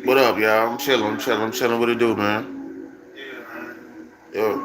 What up, y'all? I'm chilling. What it do, man? Yo.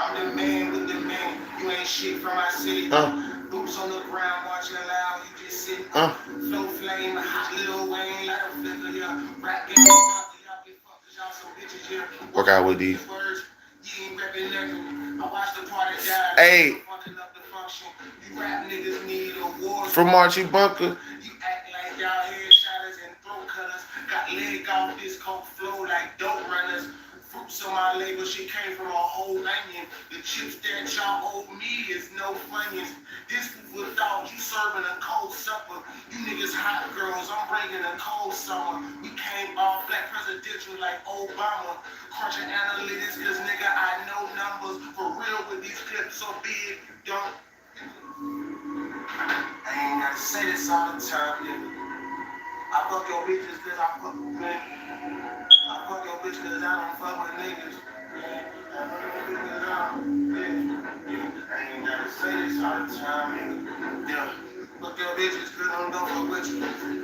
I'm the man with the man. You ain't shit from my city. Boots on the ground, watching loud. You just sitting. Flow flame, hot little Wayne, like a figure, yeah. Rap game, y'all get fucked 'cause y'all some bitches here. Work out with these. You ain't repping nothing. I watch the party die. Hey. Fucking up the function. You rap niggas need awards. From Archie Bunker. You act like y'all headshotters and throat cutters. Got leg off this coke flow like dope runners. Fruits on my label, shit came from a whole onion. The chips that y'all owe me is no funyuns. This food for dogs, you serving a cold supper. You niggas hot girls, I'm bringing a cold summer. We came off black presidential like Obama. Crunching analytics, cause nigga, I know numbers. For real with these clips so big, you don't. I ain't gotta say this all the time, nigga. I fuck your bitches cause I fuck with men. I fuck your bitch cause I don't fuck with niggas. Yeah, I fuck your bitch cause I don't. Yeah. I ain't gotta say this all the time, nigga. Yeah. Fuck your bitches cause I don't fuck with you.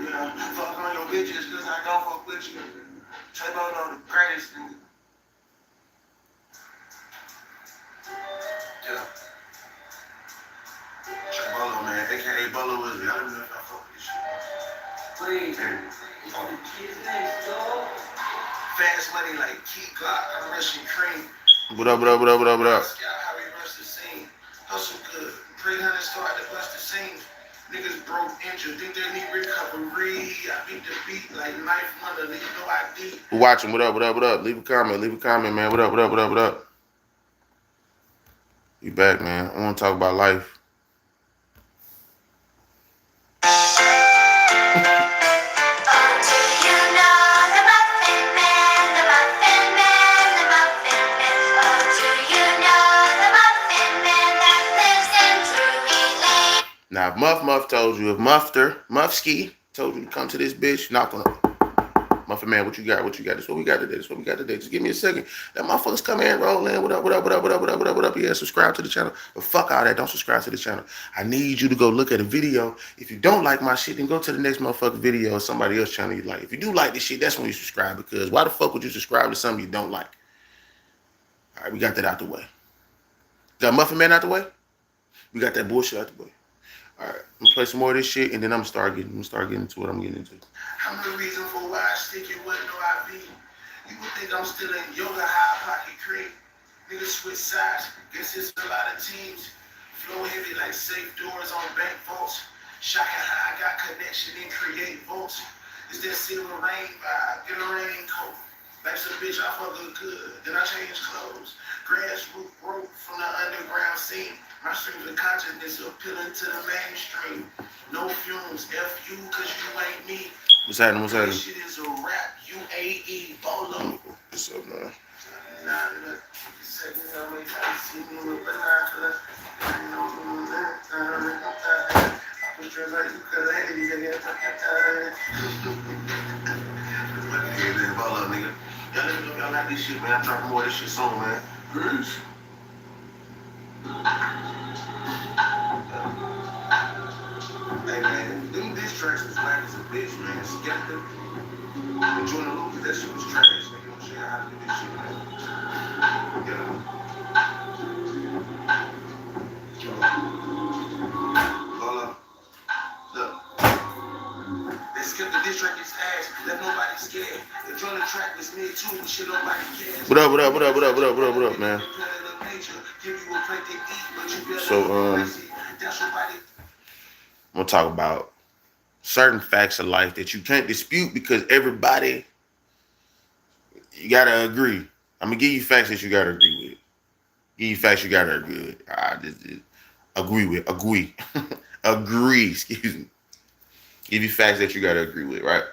Yeah. Fuck on your bitches cause I don't fuck with you. Trayvon know the greatest nigga. Yeah. Trayvon, man, aka Bolo Wizard. I don't know if I fuck with this shit. Please. Fast money like Key Glock, I'm rushing cream. What up? How we rush the scene. Hustle good. 300 start to bust the scene. Niggas broke, injured, think they need recovery. I beat the beat like knife wonder, leave no ID. Watching, what up? Leave a comment, man. What up? You back, man. I want to talk about life. Now, if Muff told you, if Muffski told you to come to this bitch, knock on it. Muffin Man, what you got? This what we got today. Just give me a second. That motherfuckers come in, roll in. What up? Yeah, subscribe to the channel. But fuck all that. Don't subscribe to the channel. I need you to go look at a video. If you don't like my shit, then go to the next motherfucking video or somebody else's channel you like. If you do like this shit, that's when you subscribe. Because why the fuck would you subscribe to something you don't like? All right, we got that out the way. Got Muffin Man out the way? We got that bullshit out the way. All right, I'm gonna play some more of this shit, and then I'm gonna start getting into what I'm getting into. I'm the reason for why I stick it with no IV. You would think I'm still in yoga high pocket crate. Niggas switch sides, guess it's a lot of teams. Flow heavy like safe doors on bank vaults. Shocking how I got connection and create vaults. It's that silver rain vibe, get a raincoat. Like some bitch, I fuck good, then I change clothes. Grassroots broke from the underground scene. My streams of consciousness appealing to the mainstream. No fumes, F you, cause you ain't me. What's happening? This shit is a rap, UAE, Bolo. What's up, man? Bolo, nigga. Y'all let me know y'all like this shit, man. I'm dropping more of this shit soon, man. Peace. Hey man, them diss tracks was whack as a bitch, man. Skeptic. Enjoying the Lucas, that shit was trash. Nigga, don't show you how to do this shit, man. Hold up. Look. They skipped the diss track, his ass. Left nobody scared. Enjoying the track was me too, but shit nobody cares. What up, man? So, I'm gonna talk about certain facts of life that you can't dispute because everybody, you gotta agree. I'm gonna give you facts that you gotta agree with. Give you facts you gotta agree with. I just agree. Agree, excuse me. Give you facts that you gotta agree with, right?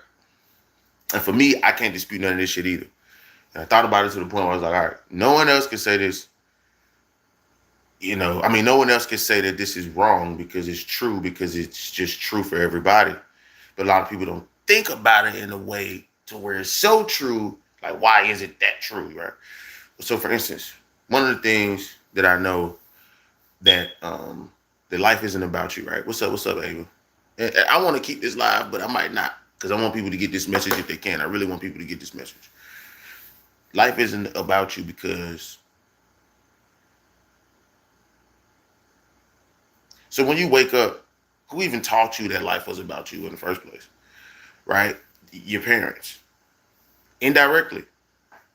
And for me, I can't dispute none of this shit either. And I thought about it to the point where I was like, all right, no one else can say this. You know, I mean, no one else can say that this is wrong because it's true, because it's just true for everybody. But a lot of people don't think about it in a way to where it's so true, Like, why is it that true, right? So, for instance, one of the things that I know that that life isn't about you, right? What's up, Ava? And I want to keep this live, but I might not because I want people to get this message if they can. I really want people to get this message. Life isn't about you because. So when you wake up, who even taught you that life was about you in the first place, right? Your parents, indirectly,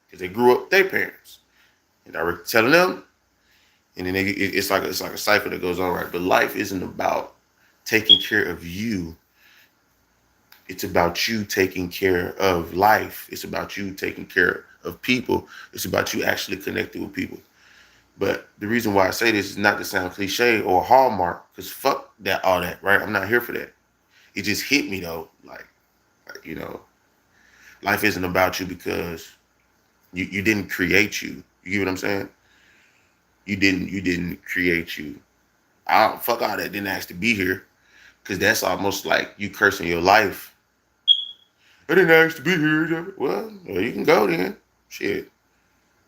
because they grew up with their parents, indirectly telling them, and then it's like a cycle that goes on, right? But life isn't about taking care of you. It's about you taking care of life. It's about you taking care of people. It's about you actually connecting with people. But the reason why I say this is not to sound cliche or hallmark, because fuck that, all that, right? I'm not here for that. It just hit me though, like life isn't about you because you didn't create you. You get what I'm saying? You didn't create you. I don't, fuck all that. Didn't ask to be here, because that's almost like you cursing your life. I didn't ask to be here. Well, you can go then. Shit.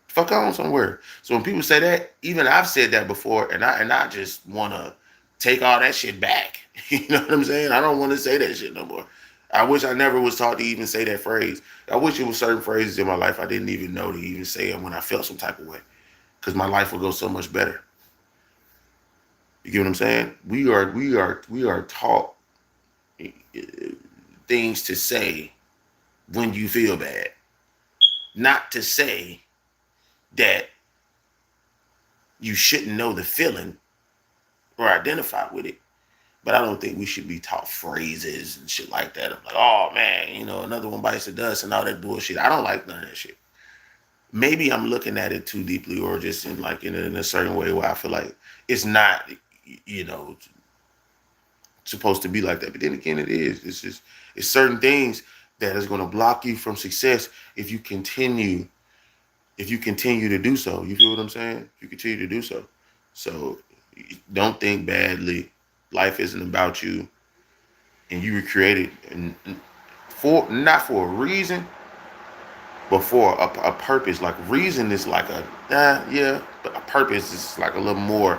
Fuck on somewhere. So when people say that, even I've said that before, and I just want to take all that shit back. You know what I'm saying? I don't want to say that shit no more. I wish I never was taught to even say that phrase. I wish it was certain phrases in my life I didn't even know to even say them when I felt some type of way, because my life would go so much better. You get what I'm saying? We are taught things to say when you feel bad, not to say that you shouldn't know the feeling or identify with it. But I don't think we should be taught phrases and shit like that. I'm like, oh man, another one bites the dust and all that bullshit. I don't like none of that shit. Maybe I'm looking at it too deeply, or just in a certain way where I feel like it's not, you know, supposed to be like that. But then again, it is. It's certain things that is going to block you from success if you continue to do so. You feel what I'm saying? If you continue to do so. So don't think badly. Life isn't about you, and you were created for not for a reason, but for a purpose. Like reason is like yeah, but a purpose is like a little more.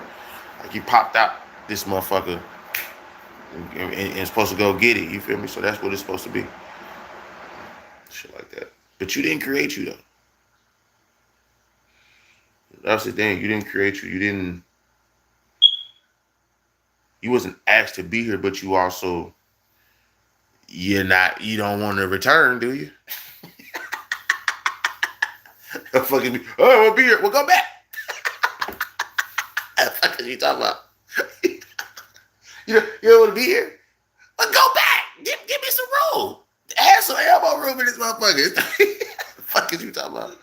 Like you popped out this motherfucker and supposed to go get it. You feel me? So that's what it's supposed to be. Shit like that. But you didn't create you though. That's the thing. You didn't create you. You wasn't asked to be here, but you also you don't want to return, do you? Fucking I want to be here. Well, go back. What the fuck is you talking about? You don't want to be here? Well, go back. Give me some room. Add some elbow room in this motherfucker. What the fuck is you talking about?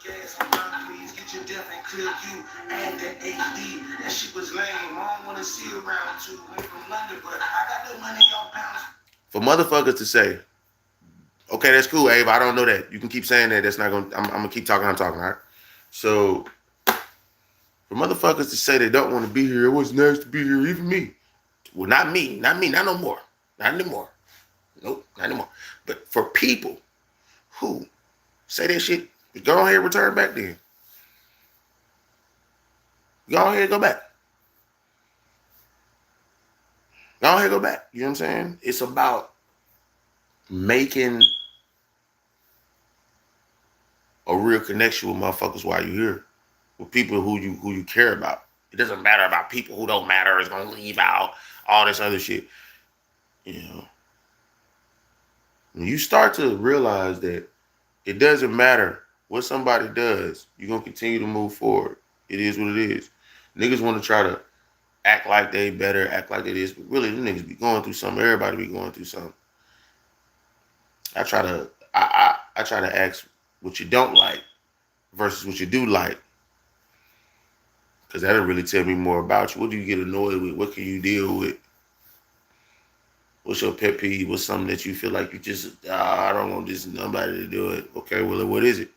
For motherfuckers to say, okay, that's cool, Abe. I don't know that. You can keep saying that. That's not gonna. I'm gonna keep talking. I'm talking. All right. So for motherfuckers to say they don't want to be here, it was nice to be here. Even me. Well, not me. Not no more. Not anymore. Nope, not anymore. But for people who say that shit, go ahead and return back then. Go ahead and go back. Go ahead and go back. You know what I'm saying? It's about making a real connection with motherfuckers while you're here. With people who you care about. It doesn't matter about people who don't matter, is gonna leave out, all this other shit. You know. When you start to realize that it doesn't matter what somebody does, you're gonna continue to move forward. It is what it is. Niggas want to try to act like they better, act like they this, but really, them niggas be going through something. Everybody be going through something. I try to ask what you don't like versus what you do like, because that'll really tell me more about you. What do you get annoyed with? What can you deal with? What's your pet peeve? What's something that you feel like you just, I don't want this nobody to do it. Okay, well, what is it?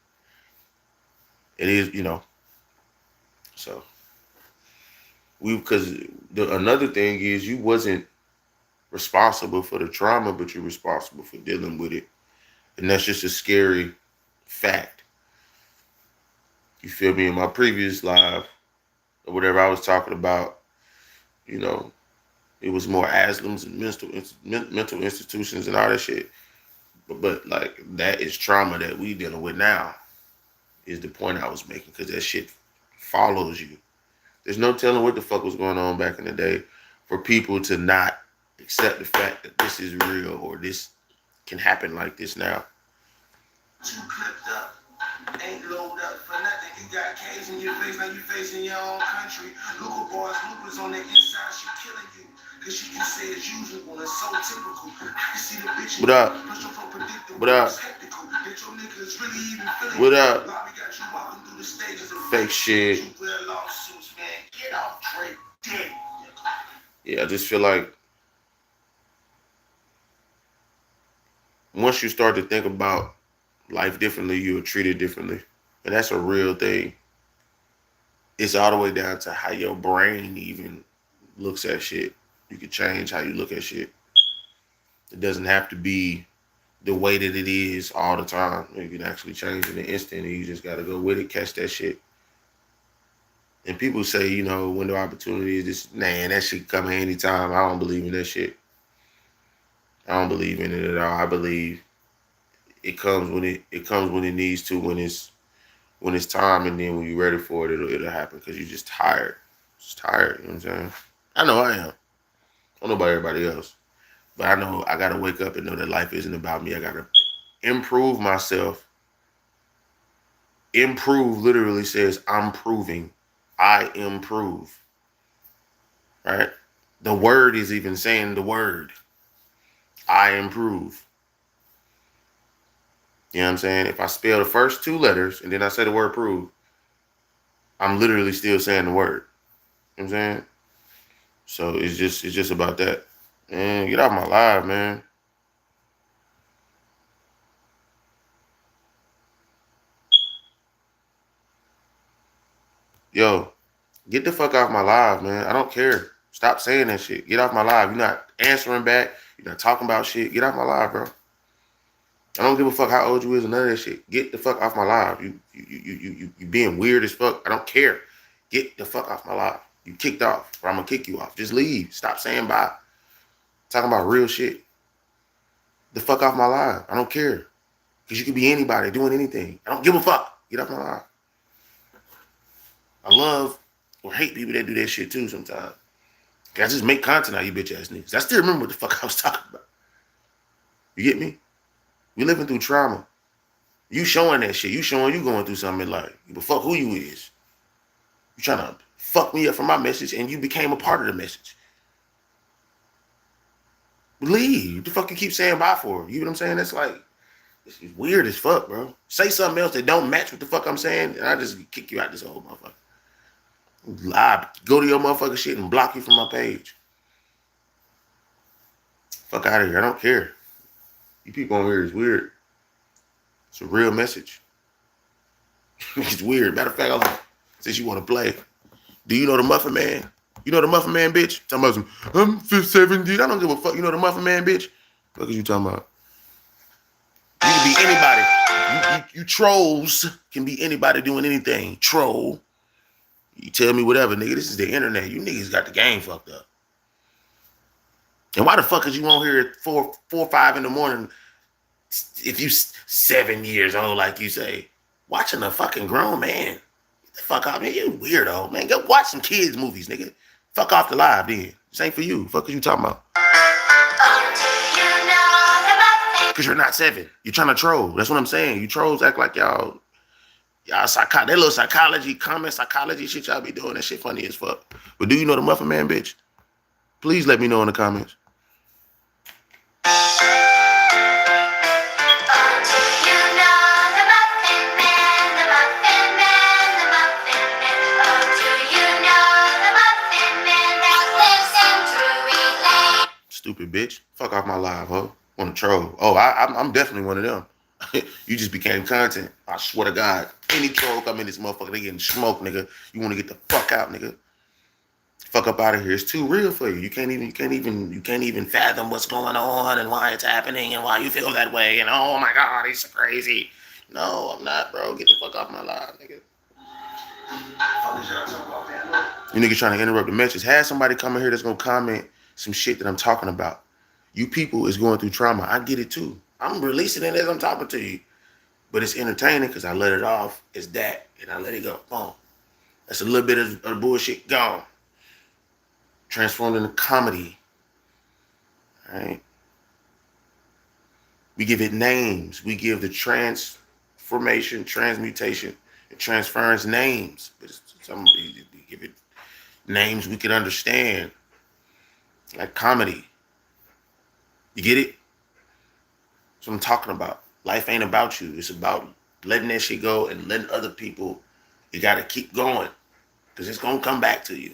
It is, so because another thing is you wasn't responsible for the trauma, but you're responsible for dealing with it. And that's just a scary fact. You feel me? In my previous live or whatever I was talking about, you know, it was more asylums and mental institutions and all that shit. But like that is trauma that we dealing with now. Is the point I was making, because that shit follows you. There's no telling what the fuck was going on back in the day for people to not accept the fact that this is real or this can happen like this now. Too clipped up, ain't loaded up for nothing. You got K's in your face, now you facing your own country. Luca boys, Luca's on the inside, she killing you. Cause she can say it's usual, it's so typical. I can see the bitch. What up? What up? What up? Fake shit. Yeah, I just feel like once you start to think about life differently, you're treated differently. And that's a real thing. It's all the way down to how your brain even looks at shit. You can change how you look at shit. It doesn't have to be the way that it is all the time. You can actually change in an instant, and you just got to go with it, catch that shit. And people say, you know, window opportunity is this, man, that shit come at any time. I don't believe in that shit. I don't believe in it at all. I believe it comes when it needs to, when it's time, and then when you're ready for it, it'll happen, because you're just tired. Just tired, you know what I'm saying? I know I am. I don't know about everybody else. But I know I gotta wake up and know that life isn't about me. I gotta improve myself. Improve literally says I'm proving. I improve. Right? The word is even saying the word. I improve. You know what I'm saying? If I spell the first two letters and then I say the word prove, I'm literally still saying the word. You know what I'm saying? So it's just about that. Man, get off my live, man. Yo, get the fuck off my live, man. I don't care. Stop saying that shit. Get off my live. You're not answering back. You're not talking about shit. Get off my live, bro. I don't give a fuck how old you is or none of that shit. Get the fuck off my live. You being weird as fuck. I don't care. Get the fuck off my live. You kicked off, or I'm gonna kick you off. Just leave. Stop saying bye. Talking about real shit. The fuck off my live. I don't care. Because you can be anybody doing anything. I don't give a fuck. Get off my live. I love or hate people that do that shit too sometimes. I just make content out of you bitch ass niggas. I still remember what the fuck I was talking about. You get me? We living through trauma. You showing that shit. You showing you going through something in life. But fuck who you is. You trying to fuck me up for my message, and you became a part of the message. Leave. What the fuck you keep saying bye for? You know what I'm saying? That's like, this is weird as fuck, bro. Say something else that don't match what the fuck I'm saying, and I just kick you out this whole motherfucker. Lie. Go to your motherfucking shit and block you from my page. Fuck out of here. I don't care. You people on here is weird. It's a real message. It's weird. Matter of fact, since you want to play, do you know the Muffin Man? You know the Muffin Man, bitch? Talking about some, I'm 70. I don't give a fuck. You know the Muffin Man, bitch? What are you talking about? You can be anybody. You trolls can be anybody doing anything. Troll. You tell me whatever, nigga. This is the internet. You niggas got the game fucked up. And why the fuck is you on here at 4 or 5 in the morning if you 7 years old, like you say, watching a fucking grown man? Get the fuck off, man. You weirdo, man. Go watch some kids movies, nigga. Fuck off the live, then. This ain't for you. Fuck is you talking about? Because you're not 7. You're trying to troll. That's what I'm saying. You trolls act like y'all that little psychology, comment psychology shit y'all be doing. That shit funny as fuck. But do you know the Muffin Man, bitch? Please let me know in the comments. Stupid bitch. Fuck off my live, huh? Want to troll. Oh, I'm definitely one of them. You just became content. I swear to God. Any troll come in this motherfucker, they getting smoked, nigga. You want to get the fuck out, nigga. Fuck up out of here. It's too real for you. You can't even fathom what's going on and why it's happening and why you feel that way. And oh my God, he's so crazy. No, I'm not, bro. Get the fuck off my live, nigga. You niggas trying to interrupt the message. Have somebody come in here that's gonna comment some shit that I'm talking about. You people is going through trauma. I get it too. I'm releasing it as I'm talking to you. But it's entertaining because I let it off. It's that. And I let it go. Boom. That's a little bit of the bullshit gone. Transformed into comedy. All right. We give it names. We give the transformation, transmutation, and transference names. But we give it names we can understand. Like comedy. You get it? That's what I'm talking about. Life ain't about you. It's about letting that shit go and letting other people, you got to keep going. Because it's going to come back to you.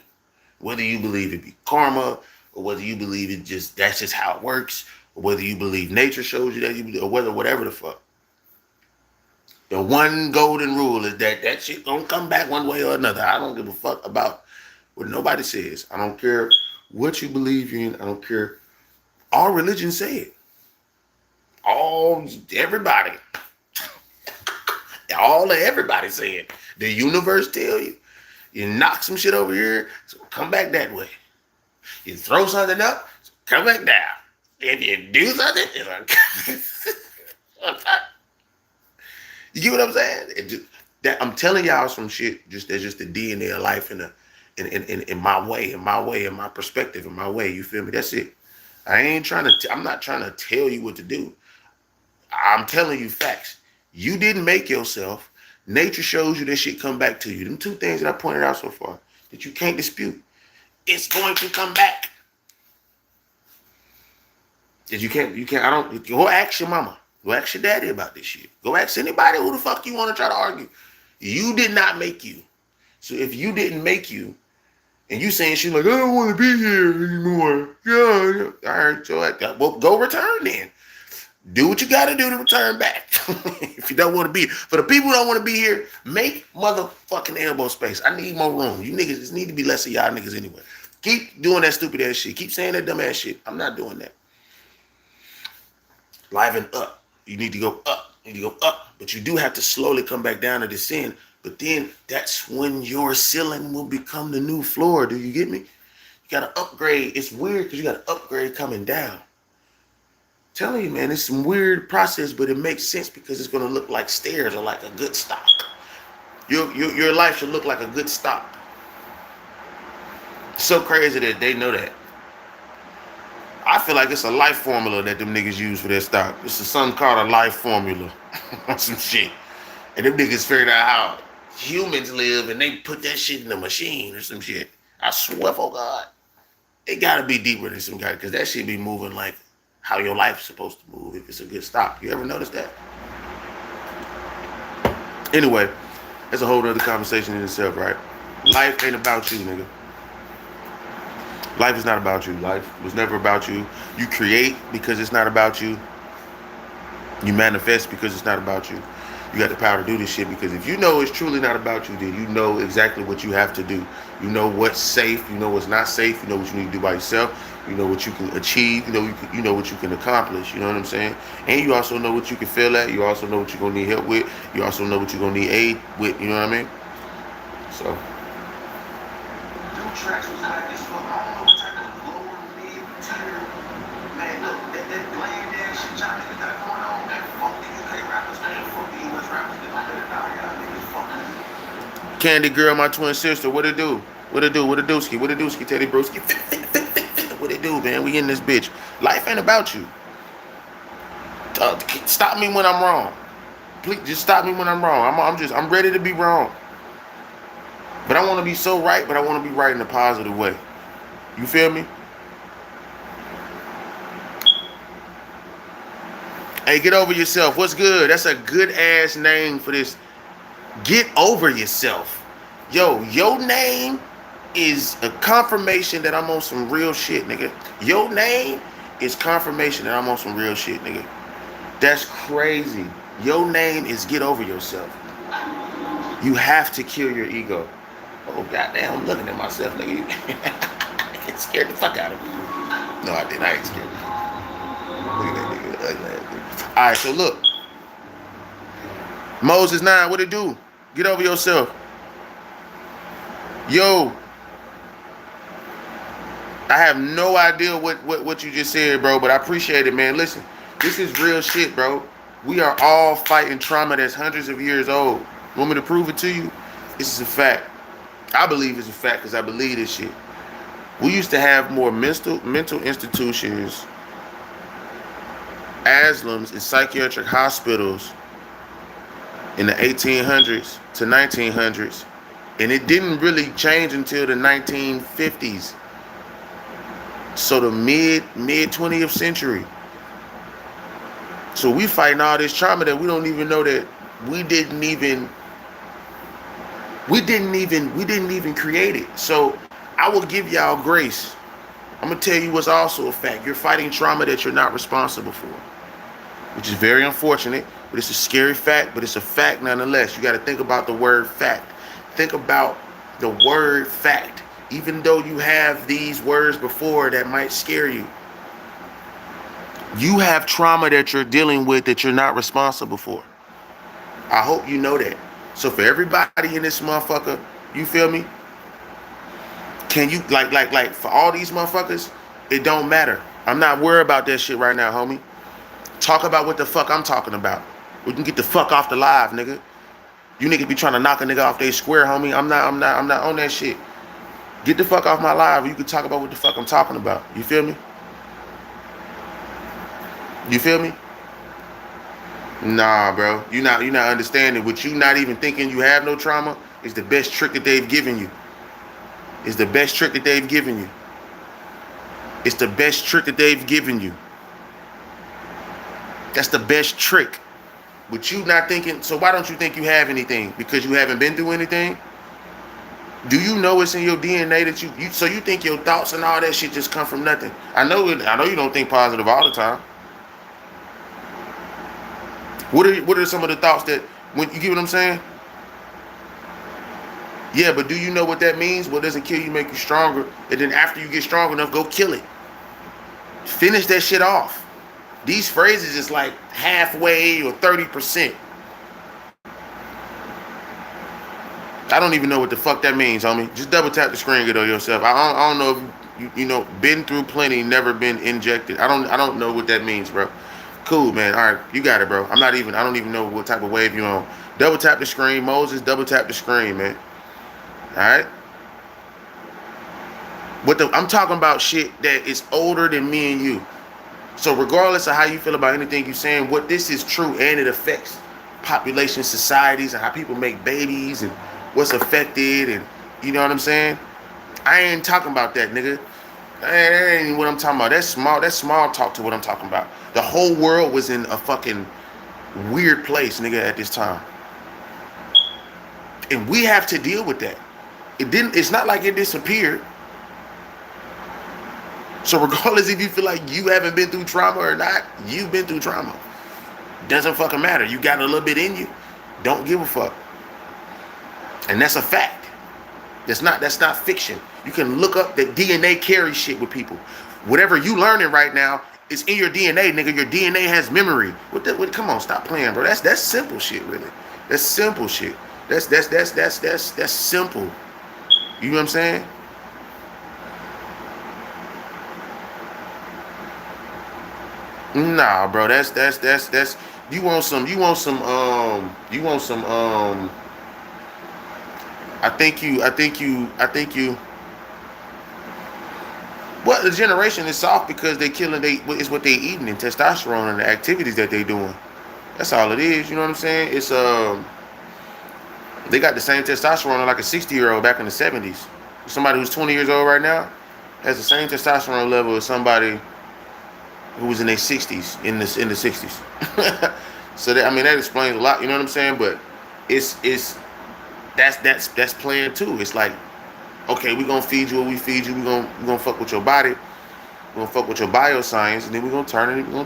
Whether you believe it be karma, or whether you believe it that's just how it works, or whether you believe nature shows you that, or whatever the fuck. The one golden rule is that shit gonna come back one way or another. I don't give a fuck about what nobody says. I don't care what you believe in. I don't care. All religions say it. Everybody say it. The universe tell you. You knock some shit over here, so come back that way. You throw something up, so come back down. If you do something, you get what I'm saying? I'm telling y'all some shit. That's just the DNA of life in my way, in my perspective, in my way. You feel me? That's it. I'm not trying to tell you what to do. I'm telling you facts. You didn't make yourself. Nature shows you that shit come back to you. Them two things that I pointed out so far that you can't dispute. It's going to come back. That you can't, go ask your mama. Go ask your daddy about this shit. Go ask anybody who the fuck you want to try to argue. You did not make you. So if you didn't make you, and you saying shit like, I don't want to be here anymore. Yeah. All right, so well, go return then. Do what you got to do to return back. If you don't want to be. For the people who don't want to be here, make motherfucking elbow space. I need more room. You niggas just need to be less of y'all niggas anyway. Keep doing that stupid ass shit. Keep saying that dumb ass shit. I'm not doing that. Liven up. You need to go up. You need to go up. But you do have to slowly come back down to descend. But then that's when your ceiling will become the new floor. Do you get me? You got to upgrade. It's weird because you got to upgrade coming down. Telling you, man, it's some weird process, but it makes sense because it's going to look like stairs or like a good stock. Your life should look like a good stock. It's so crazy that they know that. I feel like it's a life formula that them niggas use for their stock. It's something called a life formula or some shit. And them niggas figured out how humans live and they put that shit in a machine or some shit. I swear for God. It got to be deeper than some guy because that shit be moving like how your life's supposed to move if it's a good stock. You ever notice that? Anyway, that's a whole other conversation in itself, right? Life ain't about you, nigga. Life is not about you. Life was never about you. You create because it's not about you. You manifest because it's not about you. You got the power to do this shit because if you know it's truly not about you, then you know exactly what you have to do. You know what's safe. You know what's not safe. You know what you need to do by yourself. You know what you can achieve. You know what you can accomplish. You know what I'm saying? And you also know what you can fail at. You also know what you're going to need help with. You also know what you're going to need aid with. You know what I mean? So. Them tracks was like this fuck. I don't know what type of lower mid-tier. Man, look, that bland ass shit y'all niggas got going on. Man, fuck the UK rappers, man. Fuck the US rappers. They don't let it out. Y'all niggas fucking. Candy girl, my twin sister. What it do? What it do? What it dooski? What it dooski? Teddy broski. What it do, man? We in this bitch. Life ain't about you. Stop me when I'm wrong. Please, just stop me when I'm wrong. I'm ready to be wrong. But I want to be so right, but I want to be right in a positive way. You feel me? Hey, get over yourself. What's good? That's a good ass name for this. Get over yourself. Yo, your name is a confirmation that I'm on some real shit, nigga. Your name is confirmation that I'm on some real shit, nigga. That's crazy. Your name is get over yourself. You have to kill your ego. Oh, goddamn, I'm looking at myself, nigga. It scared the fuck out of me. No, I didn't. I ain't scared. Look at that nigga. All right, so look. Moses 9, what it do? Get over yourself. Yo, I have no idea what you just said, bro, but I appreciate it, man. Listen, this is real shit, bro. We are all fighting trauma that's hundreds of years old. Want me to prove it to you? This is a fact. I believe it's a fact because I believe this shit. We used to have more mental institutions, asylums, and psychiatric hospitals in the 1800s to 1900s, and it didn't really change until the 1950s. So the mid 20th century. So we fighting all this trauma that we don't even know that we didn't even create it. So I will give y'all grace. I'm gonna tell you what's also a fact. You're fighting trauma that you're not responsible for, which is very unfortunate, but it's a scary fact, but it's a fact nonetheless. You got to think about the word fact. Think about the word fact. Even though you have these words before that might scare you, you have trauma that you're dealing with that you're not responsible for. I hope you know that. So for everybody in this motherfucker, you feel me? Can you, like, for all these motherfuckers, it don't matter. I'm not worried about that shit right now, homie. Talk about what the fuck I'm talking about. We can get the fuck off the live, nigga. You niggas be trying to knock a nigga off their square, homie. I'm not on that shit. Get the fuck off my live. You can talk about what the fuck I'm talking about. You feel me? You feel me? Nah, bro. You not understanding. What you not even thinking you have no trauma is the best trick that they've given you. It's the best trick that they've given you. It's the best trick that they've given you. That's the best trick. What you not thinking, so why don't you think you have anything? Because you haven't been through anything? Do you know it's in your DNA that you so you think your thoughts and all that shit just come from nothing? I know you don't think positive all the time. What are some of the thoughts that, when you get what I'm saying? Yeah, but do you know what that means? What doesn't kill you make you stronger? And then after you get strong enough, go kill it. Finish that shit off. These phrases is like halfway or 30%. I don't even know what the fuck that means, homie. Just double tap the screen, get on yourself. I don't know if you know, been through plenty, never been injected. I don't know what that means, bro. Cool, man. All right, you got it, bro. I don't even know what type of wave you on. Double tap the screen, Moses. Double tap the screen, man. All right. I'm talking about shit that is older than me and you. So regardless of how you feel about anything you're saying, what this is true, and it affects population, societies, and how people make babies and what's affected, and you know what I'm saying? I ain't talking about that, nigga. That ain't what I'm talking about. That's small talk to what I'm talking about. The whole world was in a fucking weird place, nigga, at this time. And we have to deal with that. It's not like it disappeared. So regardless if you feel like you haven't been through trauma or not, you've been through trauma. Doesn't fucking matter. You got a little bit in you. Don't give a fuck. And that's a fact. That's not fiction. You can look up that DNA carries shit with people. Whatever you learning right now is in your DNA, nigga. Your DNA has memory. Come on, stop playing, bro. That's simple shit, really. That's simple shit. That's simple. You know what I'm saying? Nah, bro. That's you want some I think you well, the generation is soft because it's what they eating and testosterone and the activities that they doing. That's all it is, you know what I'm saying? It's they got the same testosterone like a 60-year-old back in the 70s. Somebody who's 20 years old right now has the same testosterone level as somebody who was in their 60s in the 60s. So that explains a lot, you know what I'm saying? But that's playing too. It's like, okay, we're gonna feed you what we feed you. We're gonna fuck with your body. We're gonna fuck with your bioscience, and then we're gonna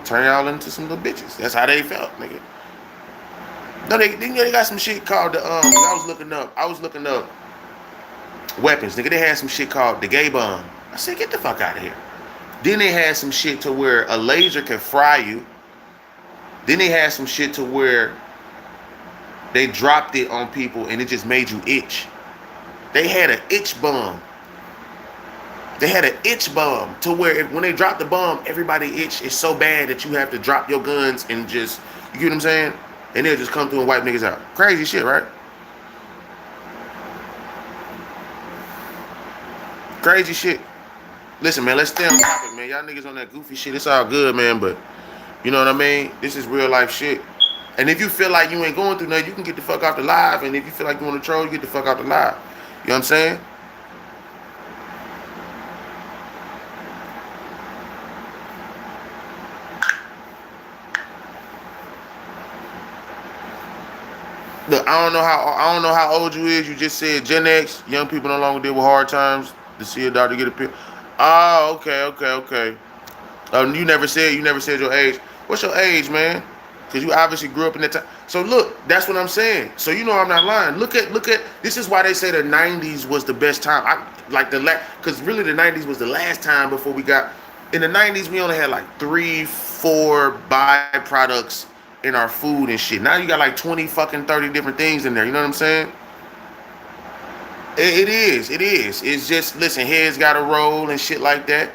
turn y'all into some little bitches. That's how they felt, nigga. No, they got some shit called the I was looking up weapons, nigga. They had some shit called the gay bomb. I said, get the fuck out of here. Then they had some shit to where a laser could fry you. Then they had some shit to where they dropped it on people and it just made you itch. They had an itch bomb. They had an itch bomb to where when they drop the bomb, everybody itch is so bad that you have to drop your guns and just, you get what I'm saying? And they'll just come through and wipe niggas out. Crazy shit, right? Crazy shit. Listen, man, let's stay on topic, man. Y'all niggas on that goofy shit. It's all good, man, but you know what I mean? This is real life shit. And if you feel like you ain't going through nothing, you can get the fuck out the live. And if you feel like you want to troll, you get the fuck out the live. You know what I'm saying? Look, I don't know how old you is. You just said Gen X. Young people no longer deal with hard times. To see a doctor get a pill. Oh, okay. You never said your age. What's your age, man? Because you obviously grew up in that time. So look, that's what I'm saying. So you know I'm not lying. Look at. This is why they say the '90s was the best time. Because really the '90s was the last time before we got. In the '90s we only had like 3-4 byproducts in our food and shit. Now you got like 20 fucking 30 different things in there. You know what I'm saying? It is. It's just, listen, heads gotta roll and shit like that.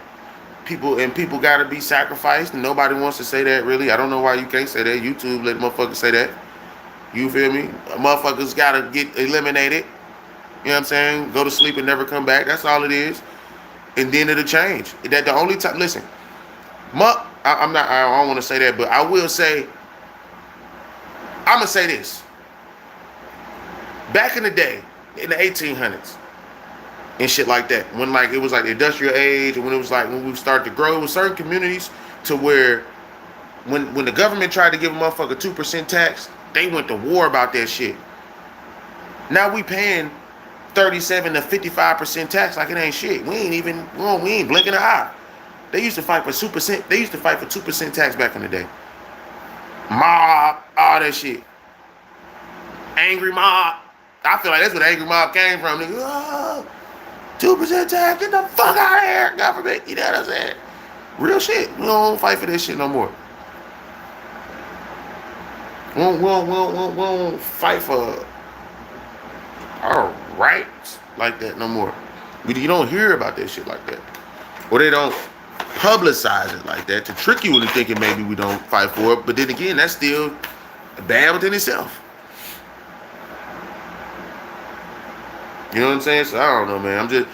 People gotta be sacrificed, and nobody wants to say that, really. I don't know why you can't say that. YouTube let motherfuckers say that. You feel me? Motherfuckers gotta get eliminated. You know what I'm saying? Go to sleep and never come back. That's all it is. And then it'll change. That the only time. Listen, I don't want to say that, but I will say. I'm gonna say this. Back in the day, in the 1800s and shit like that, when like it was like the industrial age, and when it was like when we started to grow, it was certain communities to where when the government tried to give a motherfucker 2% tax, they went to war about that shit. Now we paying 37 to 55% tax like it ain't shit. We ain't blinking an eye. They used to fight for 2%. They used to fight for 2% tax back in the day. Mob, all that shit. Angry mob. I feel like that's where the angry mob came from. Nigga, 2% tax, get the fuck out of here, government. You know what I'm saying? Real shit. We don't fight for this shit no more. We don't fight for our rights like that no more. You don't hear about that shit like that. Or they don't publicize it like that to trick you into thinking maybe we don't fight for it. But then again, that's still bad within itself. You know what I'm saying? So I don't know, man.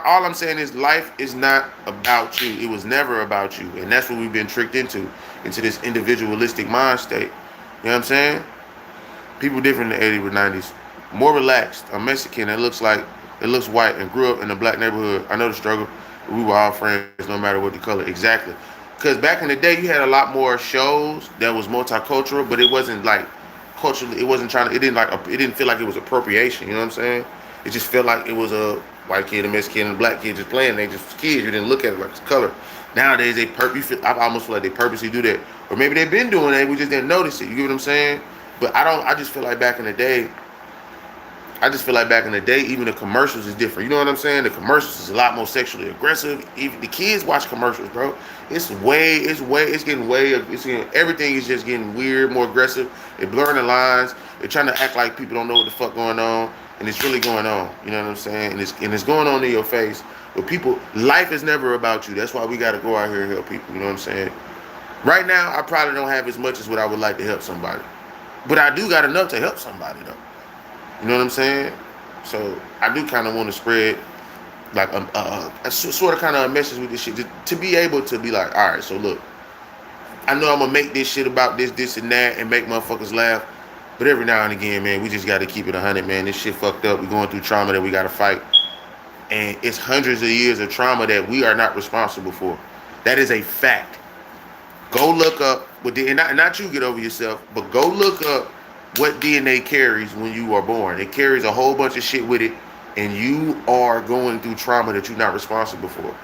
All I'm saying is life is not about you. It was never about you. And that's what we've been tricked into this individualistic mind state. You know what I'm saying? People different in the 80s or 90s. More relaxed. I'm Mexican. It looks white and grew up in a black neighborhood. I know the struggle. We were all friends no matter what the color. Exactly. Because back in the day, you had a lot more shows that was multicultural, but it wasn't like culturally, it didn't feel like it was appropriation. You know what I'm saying? It just felt like it was a white kid, a Mexican, and a black kid just playing. They just kids. You didn't look at it like it's color. Nowadays, I almost feel like they purposely do that. Or maybe they've been doing that. We just didn't notice it. You get what I'm saying? But I just feel like back in the day, even the commercials is different. You know what I'm saying? The commercials is a lot more sexually aggressive. Even the kids watch commercials, bro. Everything is just getting weird, more aggressive. They're blurring the lines. They're trying to act like people don't know what the fuck going on. And it's really going on. You know what I'm saying? And it's going on in your face. But life is never about you. That's why we got to go out here and help people. You know what I'm saying? Right now, I probably don't have as much as what I would like to help somebody. But I do got enough to help somebody, though. You know what I'm saying? So I do kind of want to spread like a sort of kind of a message with this shit to be able to be like, all right, so look, I know I'm going to make this shit about this, and that and make motherfuckers laugh. But every now and again, man, we just got to keep it 100, man. This shit fucked up. We're going through trauma that we got to fight. And it's hundreds of years of trauma that we are not responsible for. That is a fact. Go look up, and not you get over yourself, but go look up what DNA carries when you are born. It carries a whole bunch of shit with it, and you are going through trauma that you're not responsible for.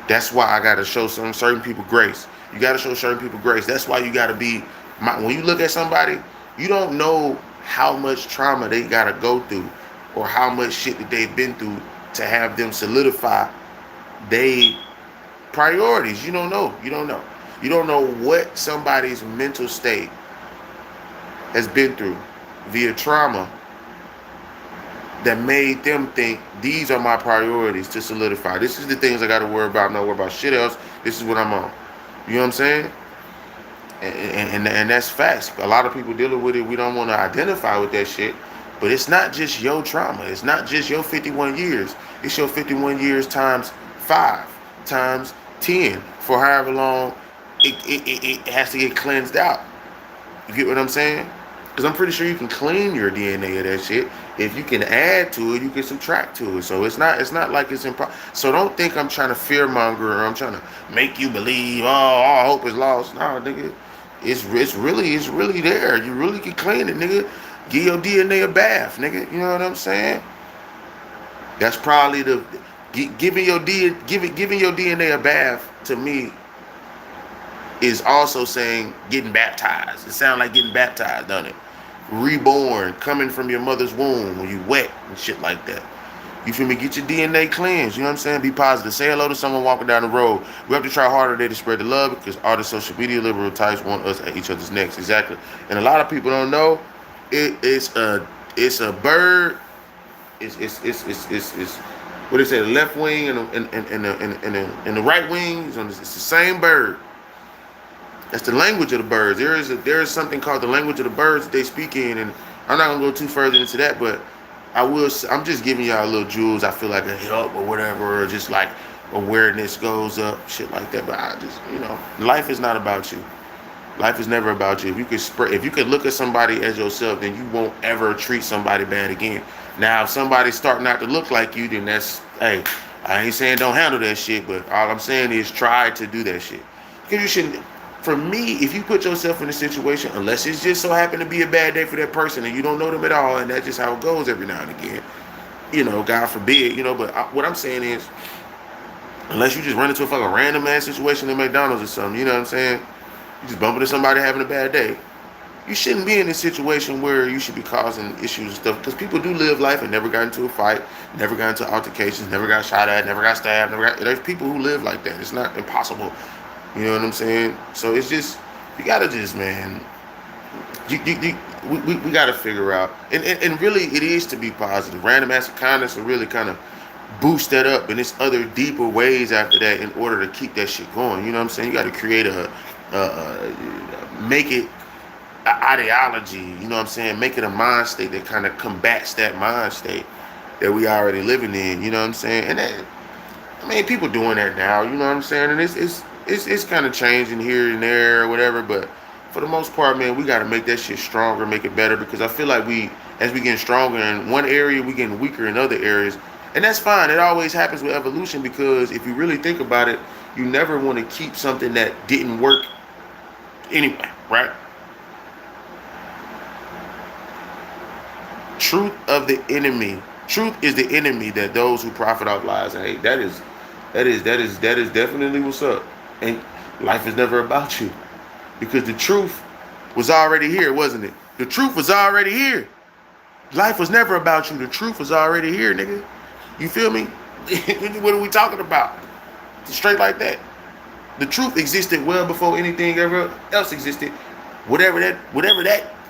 That's why I got to show certain people grace. You got to show certain people grace. That's why you got to be, when you look at somebody, you don't know how much trauma they got to go through or how much shit that they've been through to have them solidify their priorities. You don't know. You don't know what somebody's mental state has been through via trauma that made them think these are my priorities to solidify. This is the things I got to worry about. I'm not worried about shit else. This is what I'm on. You know what I'm saying? And that's facts. A lot of people dealing with it. We don't want to identify with that shit. But it's not just your trauma. It's not just your 51 years. It's your 51 years times 5, times 10, for however long it has to get cleansed out. You get what I'm saying? Because I'm pretty sure you can clean your DNA of that shit. If you can add to it, you can subtract to it. So it's not like it's impossible. So don't think I'm trying to fearmonger or I'm trying to make you believe, oh, all hope is lost. No, nigga. It's really there. You really can clean it, nigga. Give your DNA a bath, nigga. You know what I'm saying? That's probably the giving your DNA a bath to me is also saying getting baptized. It sounds like getting baptized, doesn't it? Reborn, coming from your mother's womb when you wet and shit like that. You feel me? Get your DNA cleansed. You know what I'm saying? Be positive. Say hello to someone walking down the road. We have to try harder today to spread the love because all the social media liberal types want us at each other's necks. Exactly. And a lot of people don't know it's a bird. It's what they say, the left wing and the right wing. It's the same bird. That's the language of the birds. There is something called the language of the birds that they speak in, and I'm not gonna go too further into that, but I'm just giving y'all little jewels. I feel like a help or whatever, or just like awareness goes up, shit like that. But I just, life is not about you. Life is never about you. If you could look at somebody as yourself, then you won't ever treat somebody bad again. Now, if somebody's starting not to look like you, then that's, hey, I ain't saying don't handle that shit, but all I'm saying is try to do that shit. Because you shouldn't. For me, if you put yourself in a situation, unless it's just so happen to be a bad day for that person and you don't know them at all, and that's just how it goes every now and again, God forbid, but what I'm saying is, unless you just run into a fucking random ass situation at McDonald's or something, you know what I'm saying? You just bump into somebody having a bad day. You shouldn't be in a situation where you should be causing issues and stuff, because people do live life and never got into a fight, never got into altercations, never got shot at, never got stabbed, there's people who live like that. It's not impossible. You know what I'm saying? So it's just, you gotta just, man, we gotta figure out, and really it is to be positive. Random acts of kindness will really kind of boost that up, and there's other deeper ways after that in order to keep that shit going. You know what I'm saying? You gotta create make it an ideology. You know what I'm saying? Make it a mind state that kind of combats that mind state that we already living in. You know what I'm saying? And that, people doing that now. You know what I'm saying? And it's kind of changing here and there or whatever, but for the most part, man, we got to make that shit stronger, make it better, because I feel like as we get stronger in one area, we getting weaker in other areas, and that's fine. It always happens with evolution, because if you really think about it, you never want to keep something that didn't work anyway, right? Truth is the enemy that those who profit off lies and hate. That is definitely what's up. And life is never about you, because the truth was already here, wasn't it? The truth was already here. Life was never about you. The truth was already here, nigga. You feel me? What are we talking about? Straight like that. The truth existed well before anything ever else existed. Whatever that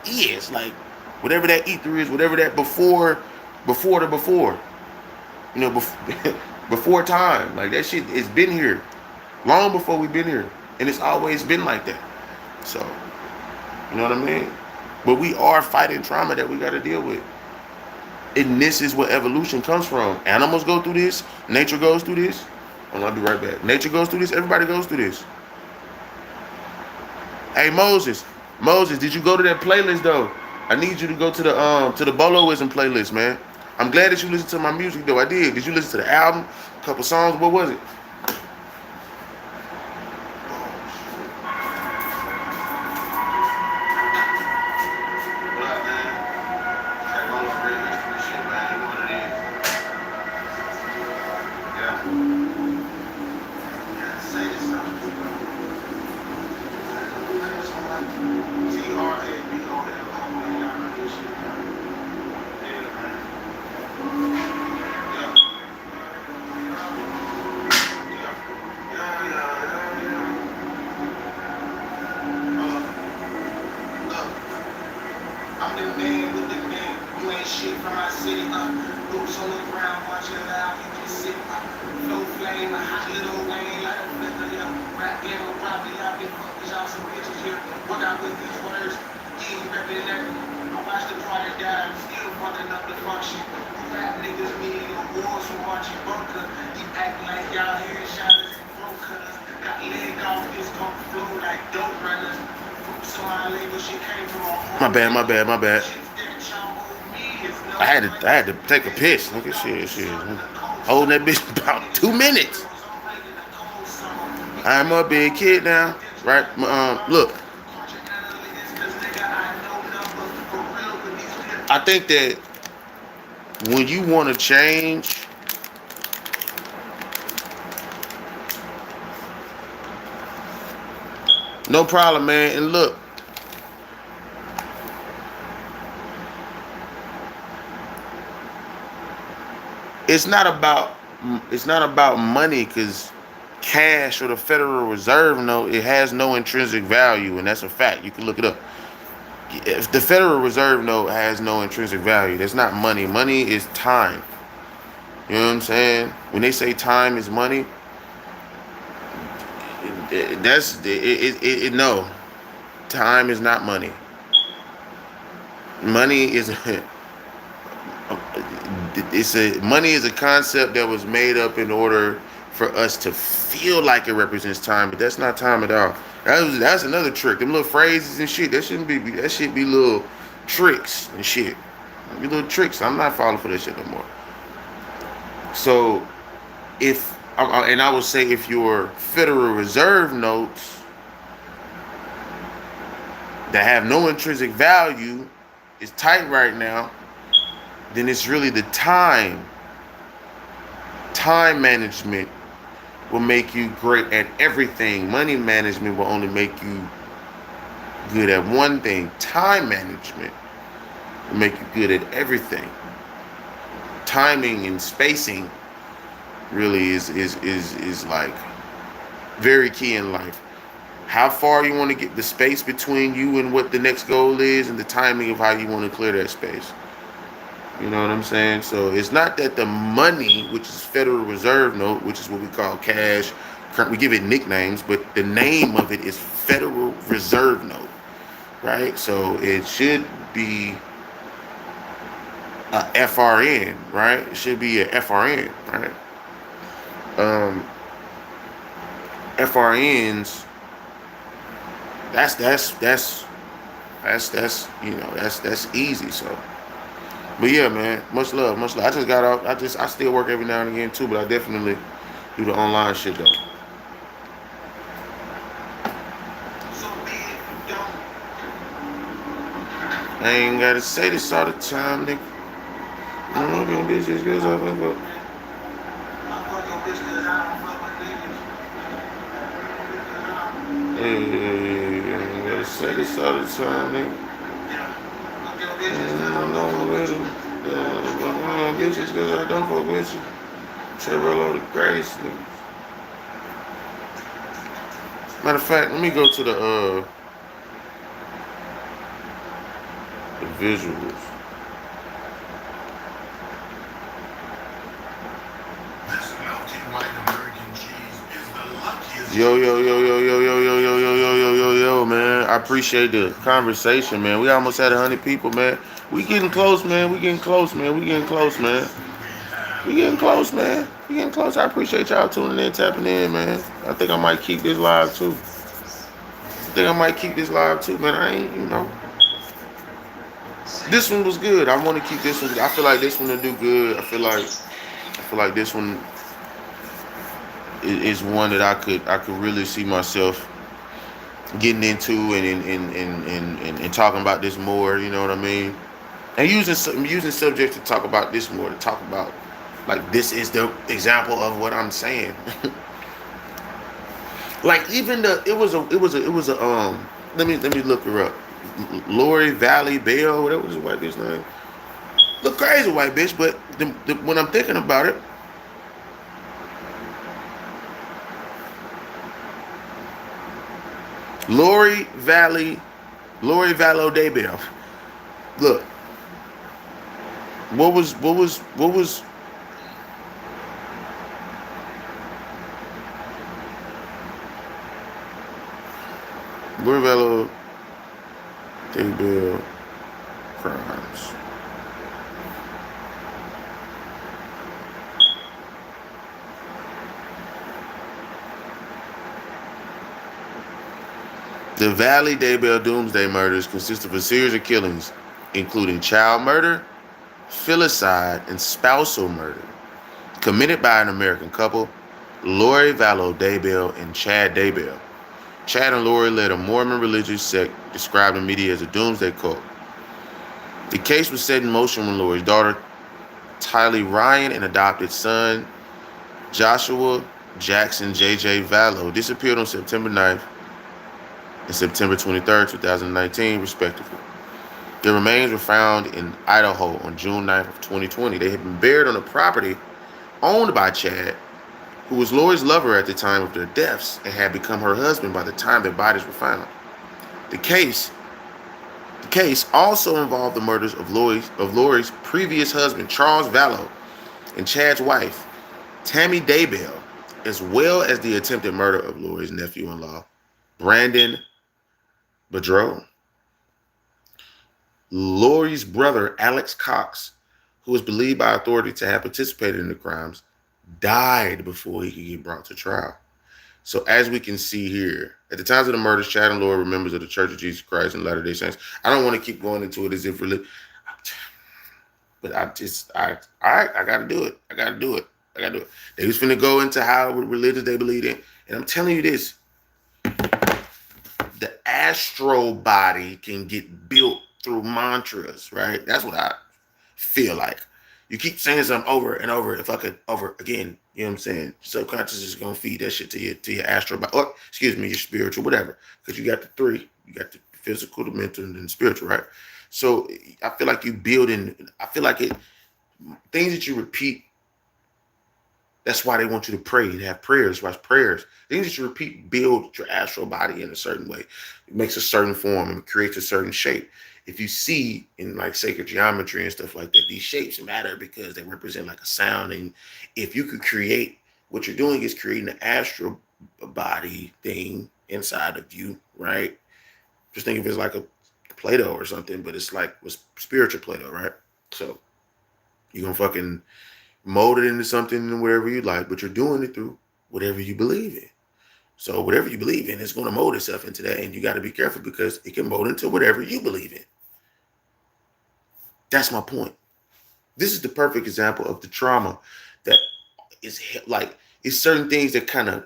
is, like whatever that ether is, whatever that before, before time, like that shit, it's been here long before we've been here, and it's always been like that. So, you know what I mean? But we are fighting trauma that we got to deal with, and this is where evolution comes from. Animals go through this, nature goes through this. I'll be right back. Nature goes through this, everybody goes through this. Hey, Moses, did you go to that playlist though? I need you to go to the Boloism playlist, man. I'm glad that you listened to my music though. I did. Did you listen to the album? A couple songs? What was it? My bad. I had to take a piss. Look at shit. Holding that bitch about 2 minutes. I'm a big kid now, right? Look, I think that when you want to change, no problem, man. And look, it's not about money, because cash or the Federal Reserve note, it has no intrinsic value, and that's a fact. You can look it up. If the Federal Reserve note has no intrinsic value, that's not money. Money is time. You know what I'm saying? When they say time is money, no, time is not money. Money is money is a concept that was made up in order for us to feel like it represents time, but that's not time at all. That's another trick. Them little phrases and shit. That shouldn't be. That should be little tricks and shit. Be little tricks. I'm not falling for that shit no more. So, and I would say if your Federal Reserve notes that have no intrinsic value is tight right now, then it's really the time management will make you great at everything. Money management will only make you good at one thing. Time management will make you good at everything. Timing and spacing really is like very key in life. How far you want to get the space between you and what the next goal is, and the timing of how you want to clear that space. You know what I'm saying? So it's not that the money, which is Federal Reserve note, which is what we call cash, we give it nicknames, but the name of it is Federal Reserve note, right? So it should be a FRN, right? It should be a FRN, right? FRNs, that's easy. So, but yeah, man, much love. I just got out. I still work every now and again too, but I definitely do the online shit though. I ain't gotta say this all the time, nigga. Bitches, girls, I ain't gotta say this all the time, nigga. Bitches, cause I don't fuck with you. Say roll over the grace, nigga. Matter of fact, let me go to the visuals. Yo, man. I appreciate the conversation, man. We almost had 100 people, man. We getting close, man. We getting close, man. I appreciate y'all tuning in, tapping in, man. I think I might keep this live too. Man. I ain't, This one was good. I want to keep this one. I feel like this one will do good. I feel like this one is one that I could really see myself getting into and talking about this more. You know what I mean? And using subjects to talk about this more. To talk about, like, this is the example of what I'm saying. Like, even it was a let me look her up. Valley Debbel, whatever was the white bitch name. Look crazy white bitch, but when I'm thinking about it, Valley Debbel. Look, what was Valley Debbel crimes. The Valley Debbel Doomsday murders consist of a series of killings, including child murder, filicide, and spousal murder, committed by an American couple, Lori Vallow Debbel and Chad Debbel. Chad and Lori led a Mormon religious sect described in media as a doomsday cult. The case was set in motion when Lori's daughter, Tylee Ryan, and adopted son, Joshua Jackson J.J. Vallow, disappeared on September 9th and September 23rd, 2019, respectively. Their remains were found in Idaho on June 9th of 2020. They had been buried on a property owned by Chad, who was Lori's lover at the time of their deaths and had become her husband by the time their bodies were found. The case also involved the murders of Lori's previous husband, Charles Vallow, and Chad's wife, Tammy Debbel, as well as the attempted murder of Lori's nephew-in-law, Brandon Bedreau. Lori's brother, Alex Cox, who was believed by authorities to have participated in the crimes, died before he could get brought to trial. So as we can see here, at the times of the murders, Chad and Lori were members of the Church of Jesus Christ and Latter-day Saints. I don't want to keep going into it as if religion, but I gotta do it. I gotta do it. They was finna go into how religious they believe in. And I'm telling you this, the astral body can get built through mantras, right? That's what I feel like. You keep saying something over and over, if I could over again, you know what I'm saying? Subconscious is gonna feed that shit to your astral body, or excuse me, your spiritual, whatever. Because you got the three. You got the physical, the mental, and the spiritual, right? So I feel like you I feel like things that you repeat, that's why they want you to pray and have prayers, watch prayers. Things that you repeat build your astral body in a certain way. It makes a certain form and creates a certain shape. If you see in like sacred geometry and stuff like that, these shapes matter because they represent like a sound. And if you could create, what you're doing is creating an astral body thing inside of you, right? Just think of it as like a Play-Doh or something, but it's like with spiritual Play-Doh, right? So you're gonna fucking mold it into something whatever you like, but you're doing it through whatever you believe in. So whatever you believe in is going to mold itself into that, and you got to be careful because it can mold into whatever you believe in. That's my point. This is the perfect example of the trauma that is like, it's certain things that kind of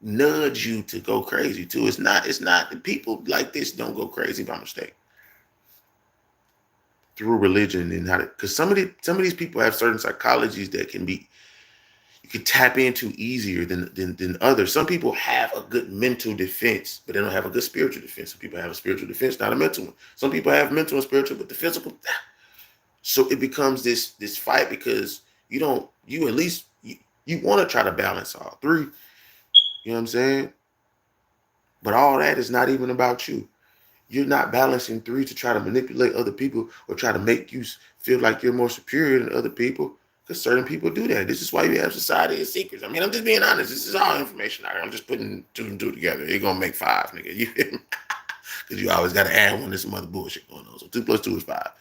nudge you to go crazy too. It's not people like this don't go crazy by mistake through religion and how to, because some of these people have certain psychologies that can be, you can tap into easier than others. Some people have a good mental defense, but they don't have a good spiritual defense. Some people have a spiritual defense, not a mental one. Some people have mental and spiritual, but the physical. So it becomes this fight because you want to try to balance all three. You know what I'm saying? But all that is not even about you. You're not balancing three to try to manipulate other people or try to make you feel like you're more superior than other people. Because certain people do that. This is why you have society of secrets. I mean, I'm just being honest. This is all information out here. I'm just putting two and two together. You're going to make five, nigga. Because you always got to add one to some other bullshit going on. So 2 + 2 is 5.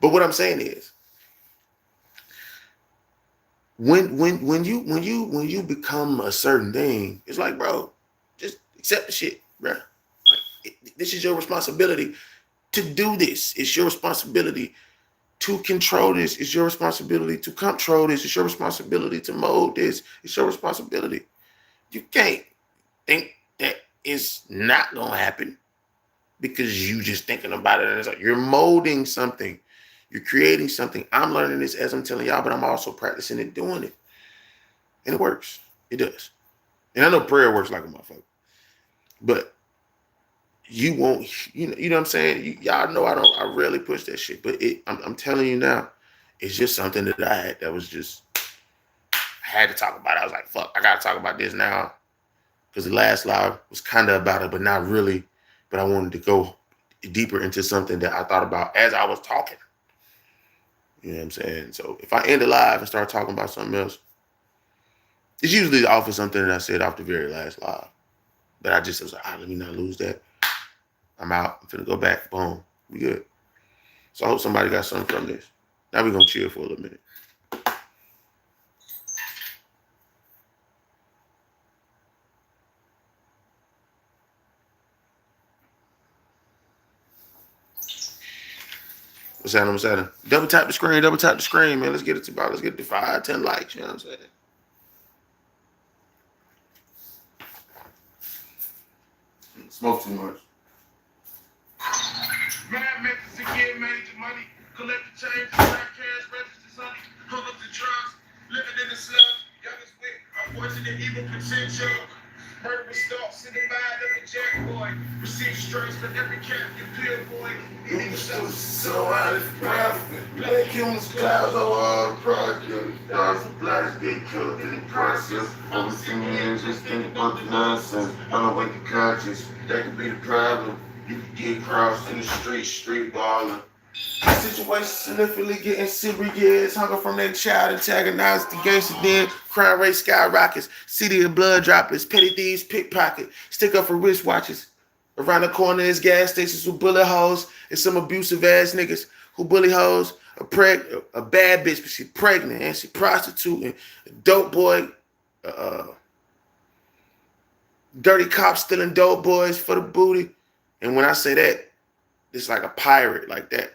But what I'm saying is, when you become a certain thing, it's like, bro, just accept the shit, bro. This is your responsibility to do this. It's your responsibility to control this. It's your responsibility to control this. It's your responsibility to mold this. It's your responsibility. You can't think that it's not going to happen because you just thinking about it. And it's like you're molding something. You're creating something. I'm learning this as I'm telling y'all, but I'm also practicing it, doing it. And it works. It does. And I know prayer works like a motherfucker. But you won't, you know what I'm saying? Y'all know I rarely push that shit, but I'm telling you now, it's just something that I had that was just, I had to talk about it. I was like, fuck, I got to talk about this now. Because the last live was kind of about it, but not really. But I wanted to go deeper into something that I thought about as I was talking. You know what I'm saying? So if I end the live and start talking about something else, it's usually off of something that I said off the very last live. But I just was like, let me not lose that. I'm out. I'm finna go back. Boom. We good. So I hope somebody got something from this. Now we're gonna chill for a little minute. What's happening? What's happening? Double tap the screen. Double tap the screen, man. Let's get it to about. Let's get to 5, 10 likes. You know what I'm saying? Smoke too much. Man, methods to get major money. Collect the change, track cash, registers, honey. Hung up the drugs, living in the slums. Youngest with unfortunate evil potential. Murderous thoughts in the mind of a jack boy. Receive strikes for every cap you peel, boy. Eating so out of profit. Black humans, clouds over all the projects. Dogs and blacks get killed in the process. I'm sitting here just thinking about the nonsense. I don't wake the conscience. That could be the problem. You can get crossed in the street balling. Situations significantly getting serious. Hunger from that child antagonized the gangster den. Crime rate skyrockets. City of blood droplets. Petty thieves pickpocket. Stick up for wristwatches. Around the corner is gas stations with bullet holes and some abusive ass niggas who bully hoes. A bad bitch, but she pregnant and she prostituting. A dope boy. Dirty cops stealing dope boys for the booty. And when I say that, it's like a pirate like that.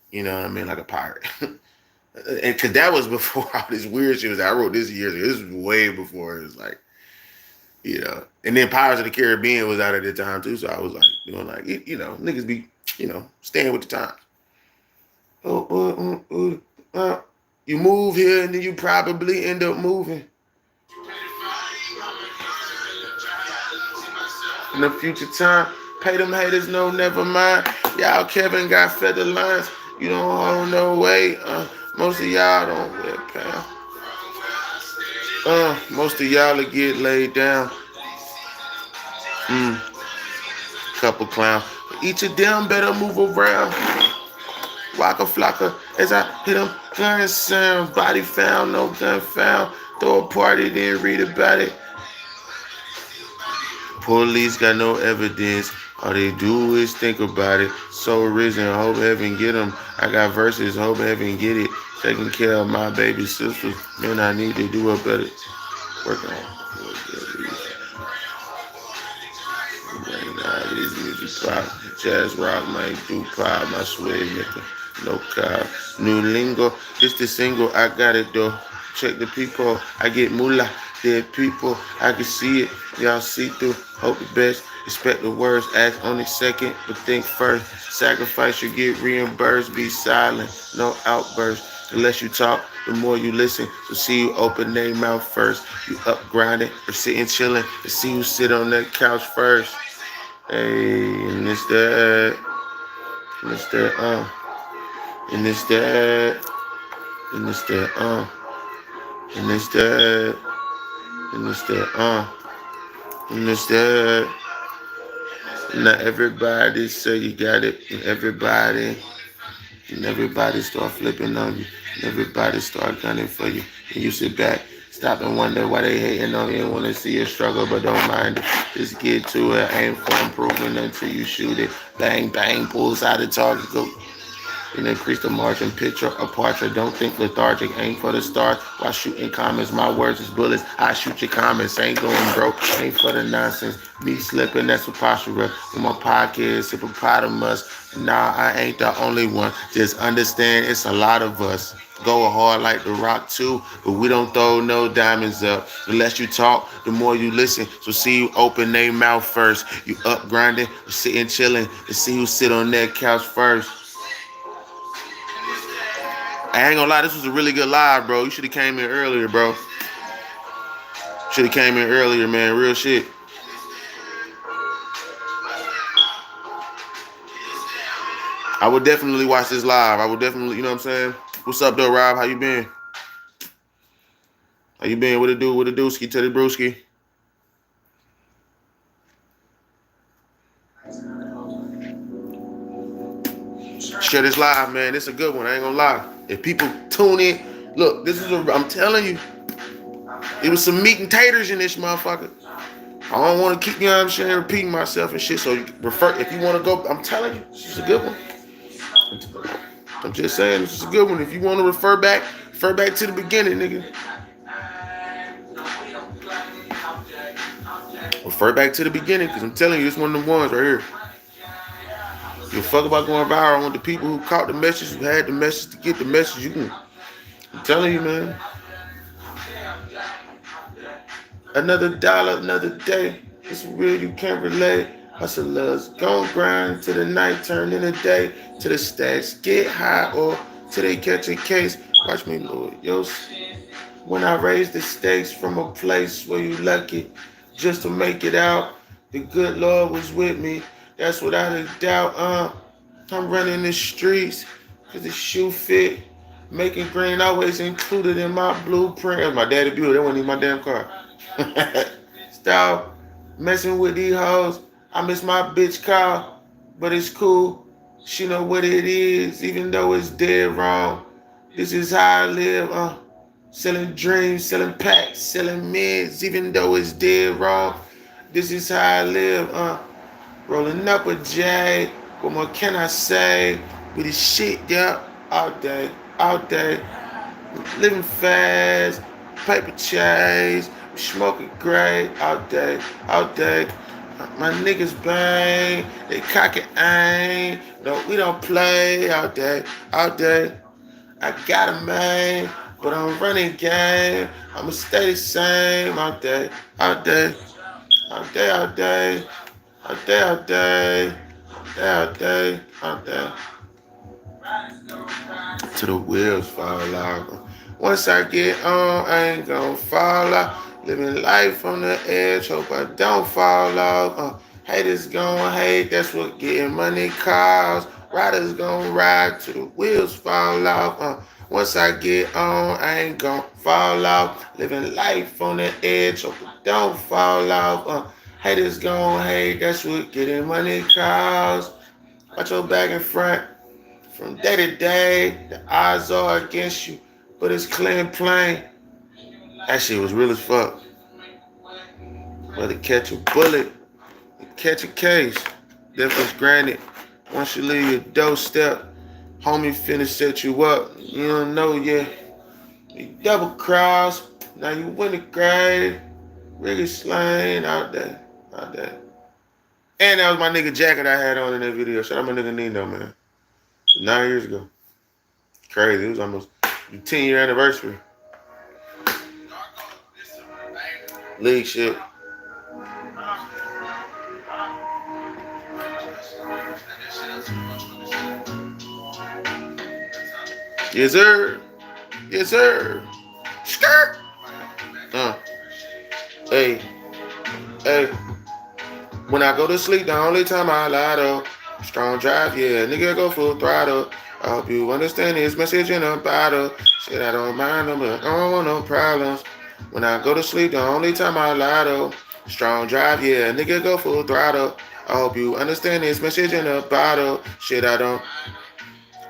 You know what I mean? Like a pirate. And because that was before all this weird shit was. I wrote this years ago. This was way before it was like, you know. And then Pirates of the Caribbean was out at the time too. So I was like, doing like, you know, niggas be, you know, staying with the times. You move here and then you probably end up moving. In the future time, pay them haters, no, never mind. Y'all Kevin got feather lines. You don't hold no weight. Most of y'all don't wear pants. Most of y'all will get laid down. Couple clowns. Each of them better move around. Waka flocka as I hit them gun sounds. Body found, no gun found. Throw a party, then read about it. Police got no evidence. All they do is think about it. So risen, hope heaven get them. I got verses, hope heaven get it. Taking care of my baby sisters. Man, I need to do a better. Working on. These music pop, jazz rock, might do pop, my sway nigga, no cop. New lingo, it's the single, I got it though. Check the people, I get moolah. Dead people, I can see it, y'all see through. Hope the best, expect the worst, act on the second, but think first. Sacrifice, you get reimbursed, be silent, no outburst. The less you talk, the more you listen. So see you open their mouth first. You up grinding or sitting chilling to see you sit on that couch first. Hey, and it's that, and it's that, and it's that, and it's that, and it's that, and it's that, and it's that. Not everybody say you got it, and everybody start flipping on you, and everybody start gunning for you, and you sit back. Stop and wonder why they hating on you and want to see you struggle, but don't mind it. Just get to it. Aim for improvement until you shoot it. Bang, bang, pulls out the target. Go and increase the margin. Picture a portrait. Don't think lethargic. Aim for the stars while shooting comments. My words is bullets. I shoot your comments. Ain't going broke. Ain't for the nonsense. Me slipping, that's preposterous. With my podcast, hippopotamus. Nah, I ain't the only one. Just understand it's a lot of us. Go hard like The Rock too, but we don't throw no diamonds up. The less you talk, the more you listen. So see you open their mouth first. You up grinding or sitting chilling to see who sit on that couch first. I ain't gonna lie, this was a really good live, bro. You should have came in earlier, bro. Should have came in earlier, man. Real shit. I would definitely watch this live. I would definitely, you know what I'm saying? What's up, though, Rob? How you been? How you been? What it do? What it do? Ski Teddy Brewski. Share this live, man. This is a good one. I ain't gonna lie. If people tune in, look, I'm telling you, it was some meat and taters in this motherfucker. I don't want to keep, you know what I'm saying, repeating myself and shit. So you refer, if you want to go, I'm telling you, this is a good one. I'm just saying, this is a good one. If you want to refer back to the beginning, nigga. Refer back to the beginning, because I'm telling you, it's one of them ones right here. You fuck about going viral. I want the people who caught the message, who had the message to get the message. You can. I'm telling you, man. Another dollar, another day. It's real, you can't relate. Hustlers gon' grind till the night turn in the day, till the stacks get high or till they catch a case. Watch me, Lord. Yo, when I raise the stakes from a place where you lucky just to make it out, the good Lord was with me. That's without a doubt. I'm running the streets cause the shoe fit. Making green always included in my blueprint. That's my daddy built. That wasn't even my damn car. Stop messing with these hoes. I miss my bitch car, but it's cool. She know what it is, even though it's dead wrong. This is how I live. Selling dreams, selling packs, selling mids, even though it's dead wrong. This is how I live. Rolling up a J. What more can I say? With this shit, yeah, all day, all day. Living fast, paper chase, smoking great, all day, all day. My niggas bang, they cock and aim. No, we don't play all day, all day. I got a man, but I'm running game. I'ma stay the same all day, all day, all day, all day, all day, all day, all day, all day. Till the wheels fall out. Once I get on, I ain't gon' fall out. Living life on the edge, hope I don't fall off. Haters gon' hate, that's what getting money costs. Riders gon' ride till the wheels fall off. Once I get on, I ain't gon' fall off. Living life on the edge, hope I don't fall off. Haters gon' hate, that's what getting money costs. Watch your back and front. From day to day, the odds are against you, but it's clear and plain. That shit was real as fuck. Whether catch a bullet, catch a case, death is granted. Once you leave your doorstep, homie finna set you up. You don't know yet. You double cross, now you win the grave. Really slain out there, out there. And that was my nigga jacket I had on in that video. Shout out my nigga Nino, man. 9 years ago. Crazy. It was almost 10-year anniversary. League shit. Yes, sir. Yes, sir. Skirt. Hey. Hey. When I go to sleep, the only time I lie though. Strong drive, yeah, nigga go full throttle. I hope you understand this message in a bottle. Shit, I don't mind them, but I don't want no problems. When I go to sleep, the only time I lie though. Strong drive, yeah, nigga go full throttle. I hope you understand this message in a bottle. Shit, I don't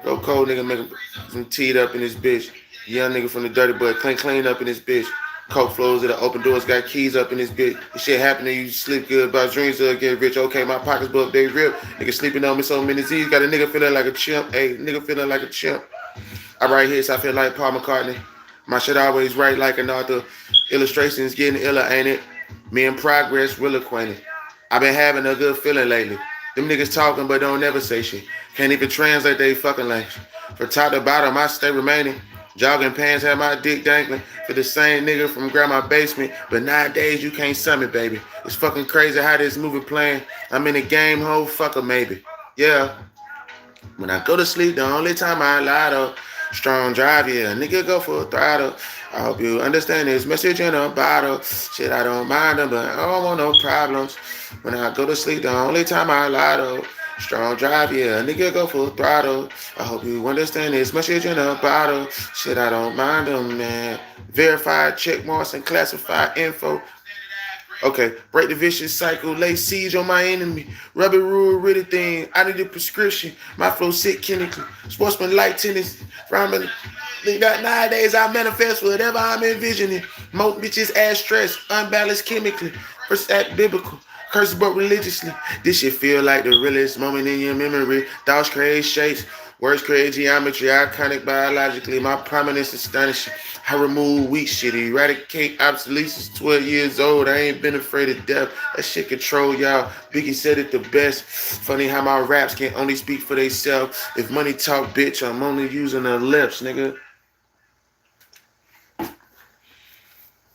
go cold nigga make some teed up in this bitch. Young nigga from the dirty boy, clean up in this bitch. Coke flows at the open doors, got keys up in this bitch. This shit happening, you sleep good, about dreams to get rich. Okay, my pockets book, they rip. Nigga sleeping on me so many Z's, got a nigga feeling like a chimp. Hey, nigga feeling like a chimp. I write hits, I feel like Paul McCartney. My shit always write like an author. Illustrations getting iller, ain't it? Me in progress, real acquainted. I been having a good feeling lately. Them niggas talking but don't never say shit. Can't even translate they fucking language. From top to bottom, I stay remaining. Jogging pants had my dick dangling for the same nigga from grandma's basement. But nowadays you can't summon, baby. It's fucking crazy how this movie playing. I'm in the game, ho, fucker, maybe. Yeah. When I go to sleep, the only time I lie though. Strong drive, yeah, nigga go for a throttle. I hope you understand this message in a bottle. Shit, I don't mind them, but I don't want no problems. When I go to sleep, the only time I lie though. Strong drive, yeah, nigga go full throttle. I hope you understand this message in a bottle. Shit, I don't mind them, man. Verified check marks and classified info. Okay, break the vicious cycle, lay siege on my enemy. Rubber rule, really thing. I need a prescription. My flow sick chemically. Sportsman like tennis. Ramen. Nowadays I manifest whatever I'm envisioning. Most bitches ass stress, unbalanced chemically. First act biblical. Curse but religiously. This shit feel like the realest moment in your memory. Thoughts create shapes. Words create geometry. Iconic biologically. My prominence is astonishing. I remove weak shit. Eradicate obsolescence. 12 years old. I ain't been afraid of death. That shit control y'all. Biggie said it the best. Funny how my raps can only speak for themselves. If money talk, bitch, I'm only using the lips, nigga.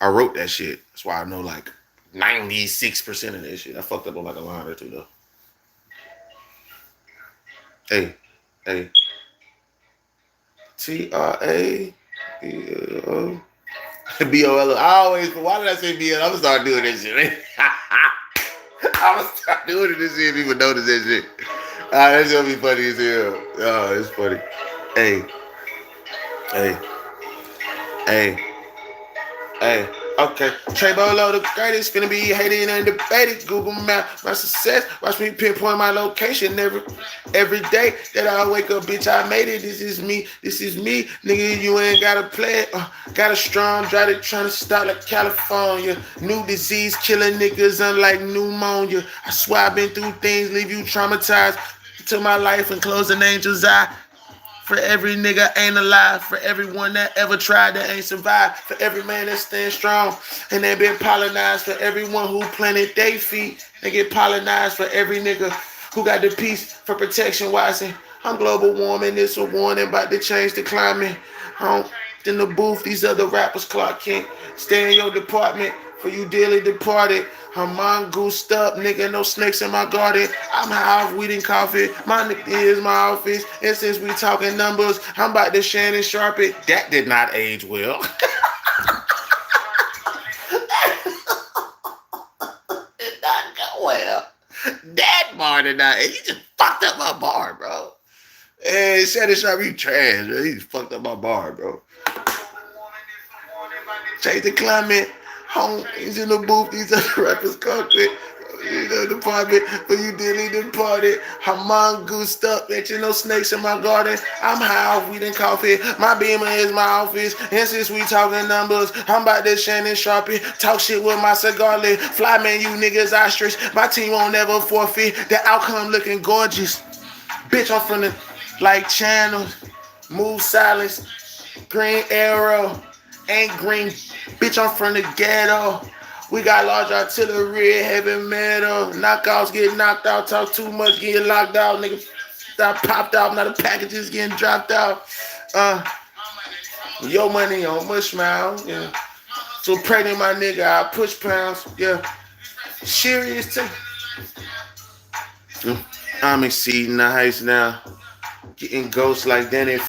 I wrote that shit. That's why I know like 96% of this shit. I fucked up on like a line or two though. Hey, hey. TRA BOL. I always, why did I say BL? I'm gonna start doing this shit, man. I'm gonna start doing this shit. People notice that shit. That's gonna be funny as hell. Oh, it's funny. Hey, hey, hey. Hey, okay. Trey Bolo, the greatest, finna be hated and debated. Google Map, my success. Watch me pinpoint my location every day that I wake up, bitch. I made it. This is me. This is me, nigga. You ain't gotta play it. Got a strong drive it, trying to start like California. New disease killing niggas unlike pneumonia. I swear I've been through things, leave you traumatized. To my life and close an angel's eye. For every nigga ain't alive, for everyone that ever tried that ain't survived, for every man that stands strong and they been pollinized, for everyone who planted their feet, they get pollinized, for every nigga who got the peace for protection wising. I'm global warming, it's a warning about to change the climate. In the booth, these other rappers Clark Kent. Stay in your department for you dearly departed. I'm mongoosed up, nigga, no snakes in my garden. I'm high off weed and coffee. My nigga is my office. And since we talking numbers, I'm about to Shannon Sharp it. That did not age well. Did not go well. That bar did not. He just fucked up my bar, bro. Hey, Shannon Sharp, you trash, bro. He just fucked up my bar, bro. Change the climate. Home, he's in the booth. These other rappers concrete. Department for you dearly departed. I'm mongoosed up, bitch. No snakes in my garden. I'm high off weed and coffee. My beamer is my office. And since we talking numbers, I'm about to Shannon Sharpie. Talk shit with my cigar lit. Fly man, you niggas ostrich. My team won't never forfeit. The outcome looking gorgeous. Bitch, I'm from the like channels. Move silence. Green arrow. Ain't green. Bitch, I'm from the ghetto. We got large artillery, heavy metal. Knockouts get knocked out. Talk too much, get locked out. Nigga, stop popped out. Now the packages getting dropped out. Your money on mush mouth. Yeah. So pregnant, my nigga, I push pounds. Yeah. Serious too. I'm exceeding the heights now. Getting ghosts like Danny